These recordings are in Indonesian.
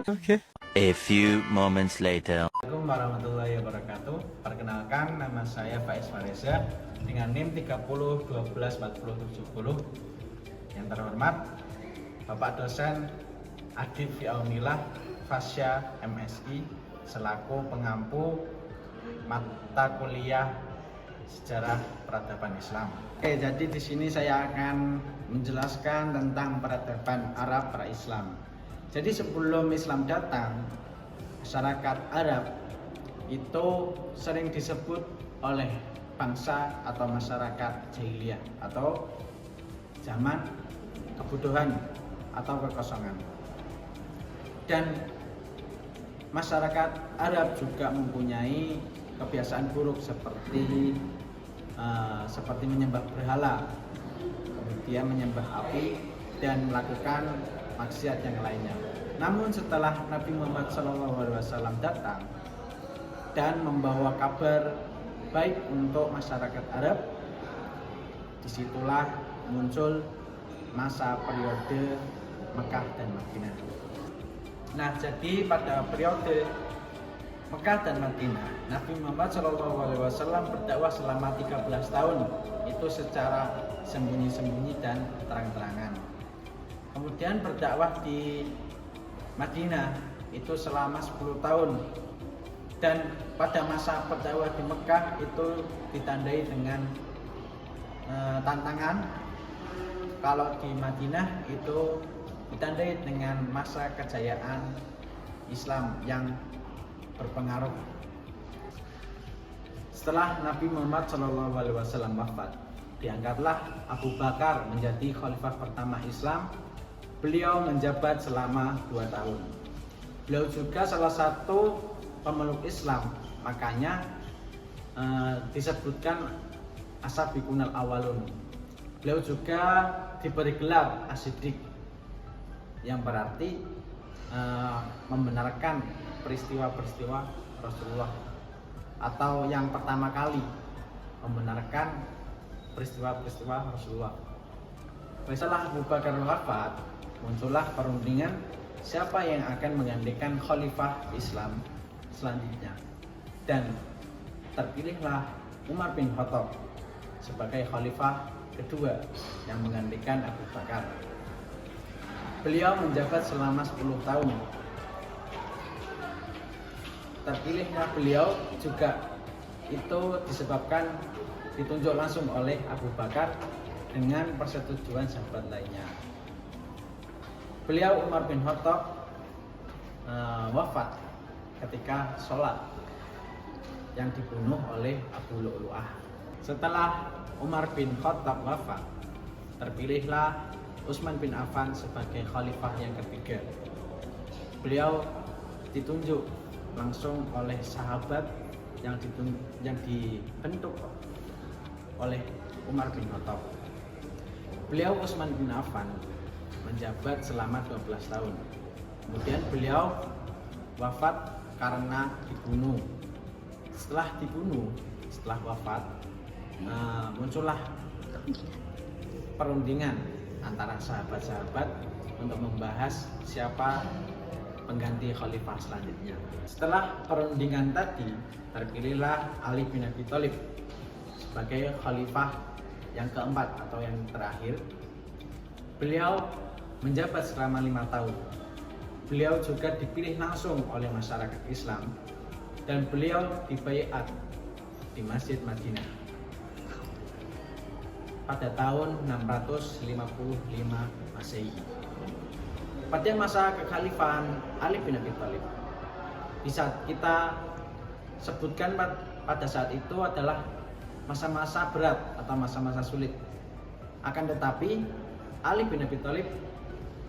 Okay. A few moments later. Assalamualaikum warahmatullahi wabarakatuh. Perkenalkan, nama saya Faiz Fareza dengan NIM 30124070. Yang terhormat Bapak dosen Adib Fiaunillah Fasya MSI selaku pengampu mata kuliah Sejarah Peradaban Islam. Oke, jadi di sini saya akan menjelaskan tentang peradaban Arab pra-Islam. Jadi sebelum Islam datang, masyarakat Arab itu sering disebut oleh bangsa atau masyarakat jahiliyah atau zaman kebodohan atau kekosongan. Dan masyarakat Arab juga mempunyai kebiasaan buruk seperti menyembah berhala, kemudian menyembah api dan melakukan maksiat yang lainnya. Namun setelah Nabi Muhammad SAW datang dan membawa kabar baik untuk masyarakat Arab, disitulah muncul masa periode Mekah dan Madinah. Nah, jadi pada periode Mekah dan Madinah, Nabi Muhammad SAW berdakwah selama 13 tahun, itu secara sembunyi-sembunyi dan terang-terangan. Kemudian berdakwah di Madinah itu selama 10 tahun. Dan pada masa berdakwah di Mekah itu ditandai dengan tantangan. Kalau di Madinah itu ditandai dengan masa kejayaan Islam yang berpengaruh. Setelah Nabi Muhammad SAW wafat, diangkatlah Abu Bakar menjadi khalifah pertama Islam. Beliau menjabat selama 2 tahun. Beliau juga salah satu pemeluk Islam, makanya disebutkan As-Sabiqunal Awwalun. Beliau juga diberi gelar As-Siddiq, yang berarti membenarkan peristiwa-peristiwa Rasulullah, atau yang pertama kali membenarkan peristiwa-peristiwa Rasulullah. Setelah Abu Bakar wafat, muncullah perundingan siapa yang akan menggantikan khalifah Islam selanjutnya, dan terpilihlah Umar bin Khattab sebagai khalifah kedua yang menggantikan Abu Bakar. Beliau menjabat selama 10 tahun. Terpilihnya beliau juga itu disebabkan ditunjuk langsung oleh Abu Bakar dengan persetujuan sahabat lainnya. Beliau Umar bin Khattab wafat ketika sholat yang dibunuh oleh Abu Lu'lu'ah. Setelah Umar bin Khattab wafat, terpilihlah Utsman bin Affan sebagai khalifah yang ketiga. Beliau ditunjuk langsung oleh sahabat yang dibentuk oleh Umar bin Khattab. Beliau Utsman bin Affan menjabat selama 12 tahun. Kemudian beliau wafat karena dibunuh. Setelah wafat, muncullah perundingan antara sahabat-sahabat untuk membahas siapa pengganti khalifah selanjutnya. Setelah perundingan tadi, terpilihlah Ali bin Abi Thalib sebagai khalifah yang keempat atau yang terakhir. Beliau menjabat selama 5 tahun. Beliau juga dipilih langsung oleh masyarakat Islam dan beliau dibaiat di Masjid Madinah pada tahun 655 Masehi. Pada masa kekhalifahan Ali bin Abi Thalib, bisa kita sebutkan pada saat itu adalah masa-masa berat atau masa-masa sulit. Akan tetapi Ali bin Abi Thalib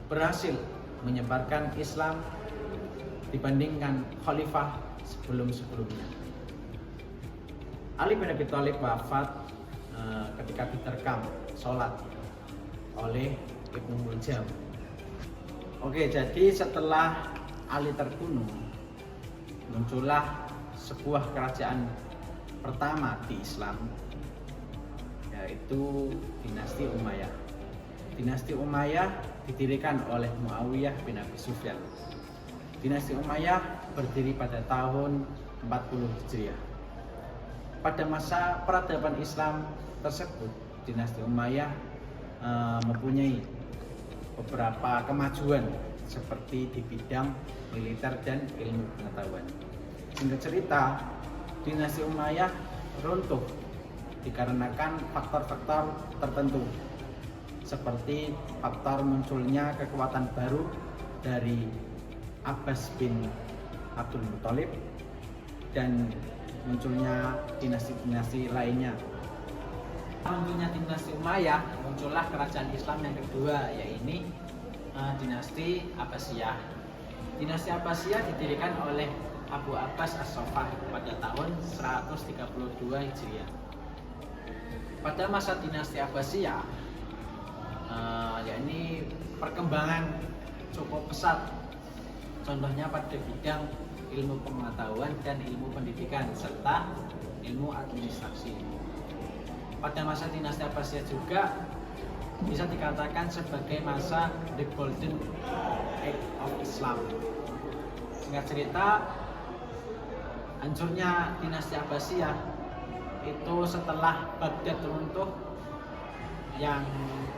berhasil menyebarkan Islam dibandingkan khalifah sebelum-sebelumnya. Ali bin Abi Thalib wafat ketika diterkam sholat oleh Ibnu Muljam. Oke, jadi setelah Ali terbunuh, muncullah sebuah kerajaan pertama di Islam, yaitu dinasti Umayyah. Dinasti Umayyah didirikan oleh Muawiyah bin Abi Sufyan. Dinasti Umayyah berdiri pada tahun 40 Hijriah. Pada masa peradaban Islam tersebut, Dinasti Umayyah mempunyai beberapa kemajuan seperti di bidang militer dan ilmu pengetahuan. Singkat cerita, Dinasti Umayyah runtuh dikarenakan faktor-faktor tertentu seperti faktor munculnya kekuatan baru dari Abbas bin Abdul Muthalib dan munculnya dinasti-dinasti lainnya. Munculnya dinasti Umayyah, muncullah kerajaan Islam yang kedua, yaitu dinasti Abbasiyah. Dinasti Abbasiyah didirikan oleh Abu Abbas As-Saffah pada tahun 132 Hijriah. Pada masa dinasti Abbasiyah, yakni perkembangan cukup pesat, contohnya pada bidang ilmu pengetahuan dan ilmu pendidikan serta ilmu administrasi. Pada masa dinasti Abbasiyah juga bisa dikatakan sebagai masa the golden age of Islam. Singkat cerita, hancurnya dinasti Abbasiyah itu setelah Baghdad runtuh yang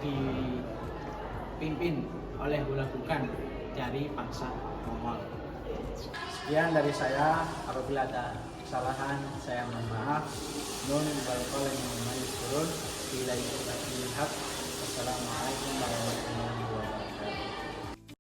dipimpin oleh Hulagukan dari bangsa Mongol. Sekian dari saya. Apabila ada kesalahan, saya mohon maaf. Nun wal qalam mimma yaskurun. Bila itu hak. Wassalamualaikum warahmatullahi wabarakatuh.